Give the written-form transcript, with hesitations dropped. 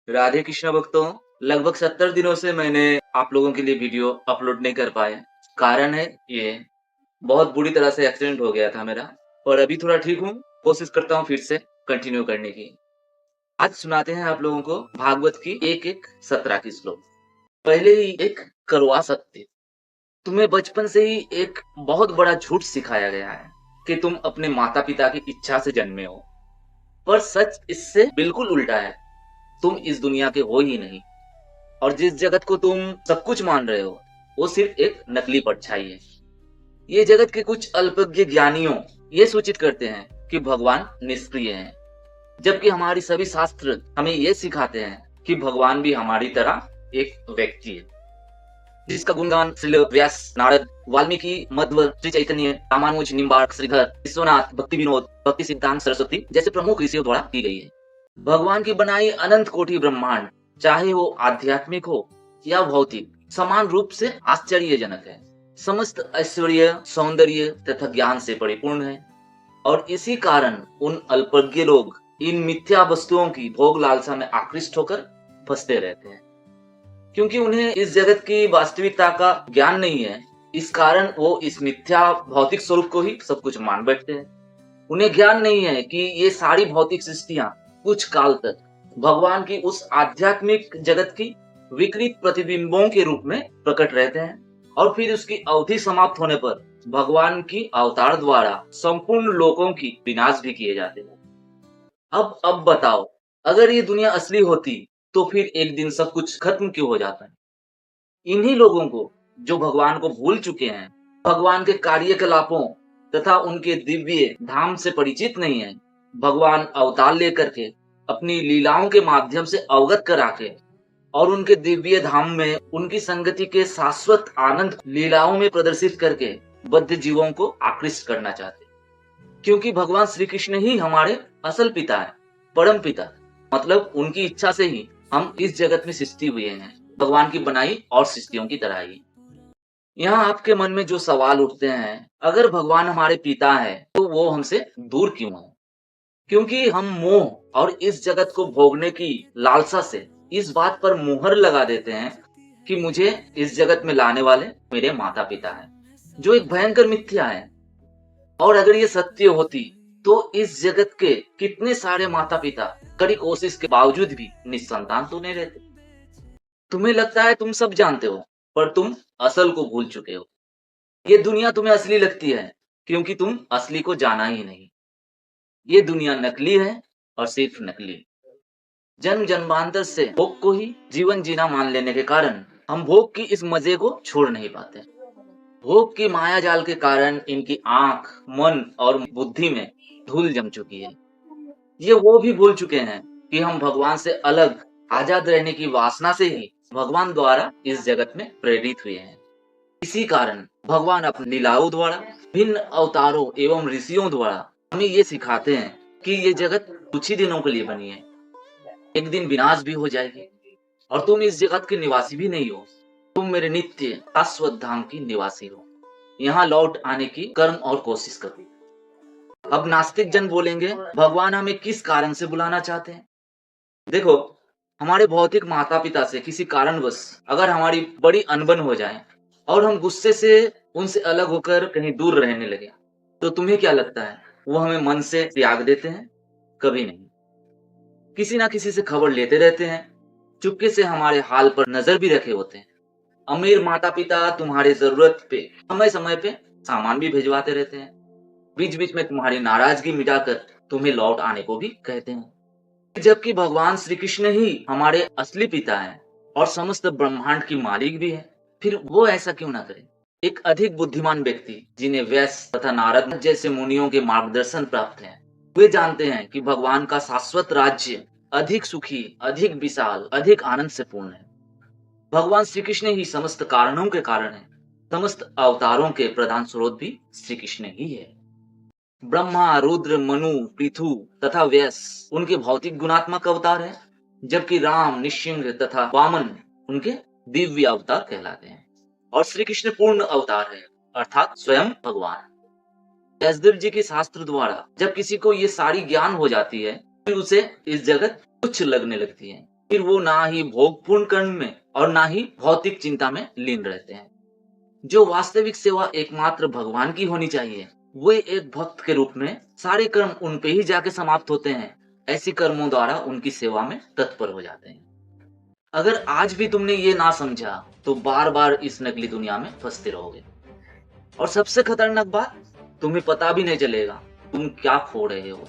राधे कृष्ण भक्तों, लगभग 70 दिनों से मैंने आप लोगों के लिए वीडियो अपलोड नहीं कर पाया। कारण है ये, बहुत बुरी तरह से एक्सीडेंट हो गया था मेरा और अभी थोड़ा ठीक हूँ, कोशिश करता हूँ फिर से कंटिन्यू करने की। आज सुनाते हैं आप लोगों को भागवत की एक-एक 17 की श्लोक। पहले ही एक कड़वा सत्य, तुम्हें बचपन से ही एक बहुत बड़ा झूठ सिखाया गया है कि तुम अपने माता-पिता की इच्छा से जन्मे हो। पर सच इससे बिल्कुल उल्टा है, तुम इस दुनिया के हो ही नहीं। और जिस जगत को तुम सब कुछ मान रहे हो, वो सिर्फ एक नकली परछाई है। ये जगत के कुछ अल्पज्ञ ज्ञानियों ये सूचित करते हैं कि भगवान निष्क्रिय हैं, जबकि हमारी सभी शास्त्र हमें ये सिखाते हैं कि भगवान भी हमारी तरह एक व्यक्ति है, जिसका गुणगान श्रील व्यास, नारद, वाल्मीकि, मध्व, श्री चैतन्य, रामानुज, निम्बार्क, श्रीधर, विश्वनाथ, भक्ति विनोद, भक्ति सिद्धांत सरस्वती जैसे प्रमुख ऋषियों द्वारा की गई है। भगवान की बनाई अनंत कोटि ब्रह्मांड, चाहे वो आध्यात्मिक हो या भौतिक, समान रूप से आश्चर्यजनक है। समस्त ऐश्वर्य, सौंदर्य तथा ज्ञान से परिपूर्ण है और इसी कारण उन अल्पज्ञ लोग इन मिथ्या वस्तुओं की भोग लालसा में आकृष्ट होकर फंसते रहते हैं। क्योंकि उन्हें इस जगत की वास्तविकता का ज्ञान नहीं है, इस कारण वो इस मिथ्या भौतिक स्वरूप को ही सब कुछ मान बैठते हैं। उन्हें ज्ञान नहीं है कि ये सारी भौतिक सृष्टियां कुछ काल तक भगवान की उस आध्यात्मिक जगत की विकृत प्रतिबिंबों के रूप में प्रकट रहते हैं और फिर उसकी अवधि समाप्त होने पर भगवान की अवतार द्वारा संपूर्ण लोकों की विनाश भी किए जाते हैं। अब बताओ, अगर ये दुनिया असली होती तो फिर एक दिन सब कुछ खत्म क्यों हो जाता है? इन्हीं लोगों को, जो भगवान को भूल चुके हैं, भगवान के कार्यकलापों तथा उनके दिव्य धाम से परिचित नहीं है, भगवान अवतार लेकर के अपनी लीलाओं के माध्यम से अवगत करा के और उनके दिव्य धाम में उनकी संगति के शाश्वत आनंद लीलाओं में प्रदर्शित करके बद्ध जीवों को आकृष्ट करना चाहते। क्योंकि भगवान श्री कृष्ण ही हमारे असल पिता है, परम पिता, मतलब उनकी इच्छा से ही हम इस जगत में सृष्टि हुए हैं, भगवान की बनाई और सृष्टियों की तरह ही। यहाँ आपके मन में जो सवाल उठते हैं, अगर भगवान हमारे पिता है तो वो हमसे दूर क्यों है? क्योंकि हम मोह और इस जगत को भोगने की लालसा से इस बात पर मुहर लगा देते हैं कि मुझे इस जगत में लाने वाले मेरे माता पिता हैं, जो एक भयंकर मिथ्या है। और अगर ये सत्य होती तो इस जगत के कितने सारे माता पिता कड़ी कोशिश के बावजूद भी निसंतान तो नहीं रहते। तुम्हें लगता है तुम सब जानते हो, पर तुम असल को भूल चुके हो। ये दुनिया तुम्हें असली लगती है क्योंकि तुम असली को जाना ही नहीं। ये दुनिया नकली है और सिर्फ नकली। जन्म जन्मांतर से भोग को ही जीवन जीना मान लेने के कारण हम भोग की इस मजे को छोड़ नहीं पाते। भोग की माया जाल के कारण इनकी आंख, मन और बुद्धि में धूल जम चुकी है। ये वो भी भूल चुके हैं कि हम भगवान से अलग आजाद रहने की वासना से ही भगवान द्वारा इस जगत में प्रेरित हुए हैं। इसी कारण भगवान अपने लीलाओं द्वारा, भिन्न अवतारों एवं ऋषियों द्वारा हमें ये सिखाते हैं कि ये जगत कुछ ही दिनों के लिए बनी है, एक दिन विनाश भी हो जाएगी और तुम इस जगत के निवासी भी नहीं हो। तुम मेरे नित्य शाश्वत धाम की निवासी हो। यहाँ लौट आने की कर्म और कोशिश करो। अब नास्तिक जन बोलेंगे, भगवान हमें किस कारण से बुलाना चाहते हैं? देखो, हमारे भौतिक माता पिता से किसी कारणवश अगर हमारी बड़ी अनबन हो जाए और हम गुस्से से उनसे अलग होकर कहीं दूर रहने लगे, तो तुम्हें क्या लगता है वो हमें मन से त्याग देते हैं? कभी नहीं। किसी ना किसी से खबर लेते रहते हैं, चुपके से हमारे हाल पर नजर भी रखे होते हैं। अमीर माता पिता तुम्हारी जरूरत पे समय समय पे सामान भी भिजवाते रहते हैं, बीच बीच में तुम्हारी नाराजगी मिटाकर तुम्हें लौट आने को भी कहते हैं। जबकि भगवान श्री कृष्ण ही हमारे असली पिता हैं और समस्त ब्रह्मांड की मालिक भी है, फिर वो ऐसा क्यों ना करे? एक अधिक बुद्धिमान व्यक्ति, जिन्हें व्यास तथा नारद जैसे मुनियों के मार्गदर्शन प्राप्त है, वे जानते हैं कि भगवान का शाश्वत राज्य अधिक सुखी, अधिक विशाल, अधिक आनंद से पूर्ण है। भगवान श्री कृष्ण ही समस्त कारणों के कारण है। समस्त अवतारों के प्रधान स्रोत भी श्री कृष्ण ही है। ब्रह्मा, रुद्र, मनु, पृथु तथा व्यास उनके भौतिक गुणात्मक अवतार हैं, जबकि राम, निशिंग तथा वामन उनके दिव्य अवतार कहलाते हैं। और श्री कृष्ण पूर्ण अवतार है, अर्थात स्वयं भगवान। व्यासदेव जी के शास्त्र द्वारा जब किसी को ये सारी ज्ञान हो जाती है, फिर उसे इस जगत तुच्छ लगने लगती है, फिर वो ना ही भोगपूर्ण कर्म में और ना ही भौतिक चिंता में लीन रहते हैं। जो वास्तविक सेवा एकमात्र भगवान की होनी चाहिए, वे एक भक्त के रूप में सारे कर्म उन पे ही जाके समाप्त होते हैं। ऐसी कर्मों द्वारा उनकी सेवा में तत्पर हो जाते हैं। अगर आज भी तुमने ये ना समझा, तो बार-बार इस नकली दुनिया में फंसते रहोगे। और सबसे खतरनाक बात, तुम्हें पता भी नहीं चलेगा तुम क्या खो रहे हो।